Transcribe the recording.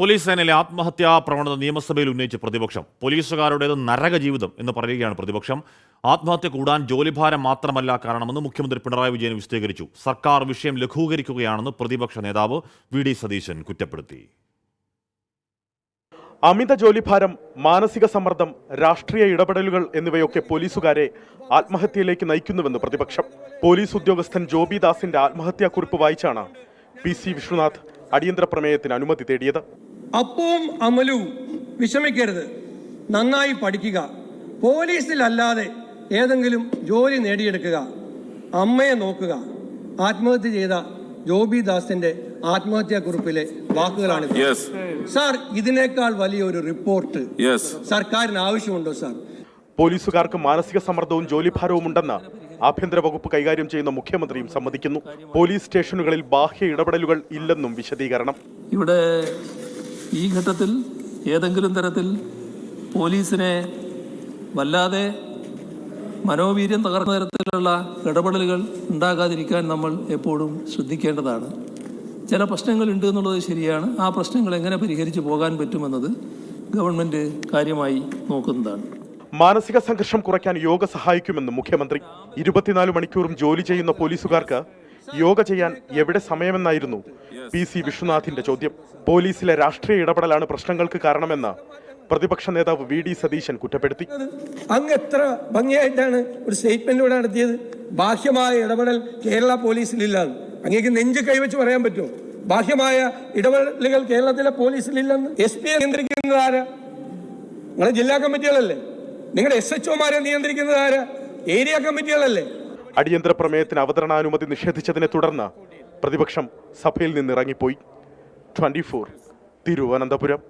Police സേനയിലെ ആത്മഹത്യാ പ്രവണത നിയമസഭയിൽ ഉന്നയിച്ച് പ്രതിപക്ഷം. പോലീസുകാരുടേത് നരക ജീവിതം എന്ന് പറയുകയാണ് പ്രതിപക്ഷം. ആത്മഹത്യ കൂടാൻ ജോലിഭാരം മാത്രമല്ല കാരണമെന്ന് മുഖ്യമന്ത്രി പിണറായി വിജയൻ വിശദീകരിച്ചു. സർക്കാർ വിഷയം ലഘൂകരിക്കുകയാണെന്ന് പ്രതിപക്ഷ നേതാവ് വി.ഡി. സതീശൻ കുറ്റപ്പെടുത്തി. അമിത ജോലിഭാരം, മാനസിക സമ്മർദ്ദം, രാഷ്ട്രീയ ഇടപെടലുകൾ എന്നിവയൊക്കെ പോലീസുകാരെ ആത്മഹത്യയിലേക്ക് നയിക്കുന്നുവെന്ന് പ്രതിപക്ഷം. പോലീസ് ഉദ്യോഗസ്ഥൻ ജോബി ദാസിന്റെ ആത്മഹത്യാക്കുറിപ്പ് വായിച്ചാണ് പി.സി. വിശ്വനാഥ് അടിയന്തര പ്രമേയത്തിന് അനുമതി തേടിയത്. അപ്പവും അമലവും വിഷമിക്കരുത്, നന്നായി പഠിക്കുക, പോലീസിലല്ലാതെ ഏതെങ്കിലും ജോലി നേടിയെടുക്കുക, അമ്മയെ നോക്കുക. ആത്മഹത്യ ചെയ്ത ജോബി ദാസിന്റെ ആത്മഹത്യാക്കുറിപ്പിലെ വാക്കുകളാണ്. സാർ, ഇതിനേക്കാൾ വലിയൊരു റിപ്പോർട്ട് സർക്കാരിന് ആവശ്യമുണ്ടോ സാർ? പോലീസുകാർക്ക് മാനസിക സമ്മർദ്ദവും ജോലിഭാരവും ഉണ്ടെന്ന് ആഭ്യന്തര വകുപ്പ് കൈകാര്യം ചെയ്യുന്ന മുഖ്യമന്ത്രിയും സമ്മതിക്കുന്നു. പോലീസ് സ്റ്റേഷനുകളിൽ ബാഹ്യ ഇടപെടലുകൾ ഇല്ലെന്നും വിശദീകരണം. ഇവിടെ ഈ ഘട്ടത്തിൽ ഏതെങ്കിലും തരത്തിൽ പോലീസിനെ വല്ലാതെ മനോവീര്യം തകർന്ന തരത്തിലുള്ള ഇടപെടലുകൾ ഉണ്ടാകാതിരിക്കാൻ നമ്മൾ എപ്പോഴും ശ്രദ്ധിക്കേണ്ടതാണ്. ചില പ്രശ്നങ്ങളുണ്ട് എന്നുള്ളത് ശരിയാണ്. ആ പ്രശ്നങ്ങൾ എങ്ങനെ പരിഹരിച്ചു പോകാൻ പറ്റുമെന്നത് ഗവൺമെൻറ് കാര്യമായി നോക്കുന്നതാണ്. മാനസിക സംഘർഷം കുറയ്ക്കാൻ യോഗ സഹായിക്കുമെന്ന് മുഖ്യമന്ത്രി. 24 മണിക്കൂറും ജോലി ചെയ്യുന്ന പോലീസുകാർക്ക് യോഗ ചെയ്യാൻ എവിടെ സമയമെന്നായിരുന്നു പി.സി. വിശ്വനാഥിന്റെ ചോദ്യം. പോലീസിലെ രാഷ്ട്രീയ ഇടപെടലാണ് പ്രശ്നങ്ങൾക്ക് കാരണമെന്ന് പ്രതിപക്ഷ നേതാവ് വി.ഡി. സതീശൻ കുറ്റപ്പെടുത്തി. അങ്ങ് എത്ര ഭംഗിയായിട്ടാണ് ഒരു സ്റ്റേറ്റ്മെന്റ് ഇവിടെ നടത്തിയത്. ബാഹ്യമായ ഇടപെടൽ കേരള പോലീസിലില്ലാന്ന് അങ്ങേക്ക് നെഞ്ച് കൈവച്ച് പറയാൻ പറ്റുമോ? ബാഹ്യമായ ഇടപെടലുകൾ കേരളത്തിലെ പോലീസിലില്ലെന്ന്. SP നിയന്ത്രിക്കുന്നത് ആരാ? നിങ്ങളുടെ ജില്ലാ കമ്മിറ്റികളല്ലേ? നിങ്ങളുടെ SHOമാരെ നിയന്ത്രിക്കുന്നത് ആരാ? ഏരിയ കമ്മിറ്റികളല്ലേ? അടിയന്തര പ്രമേയത്തിന് അവതരണാനുമതി നിഷേധിച്ചതിനെ തുടർന്ന് പ്രതിപക്ഷം സഭയിൽ നിന്ന് ഇറങ്ങിപ്പോയി. 24 തിരുവനന്തപുരം.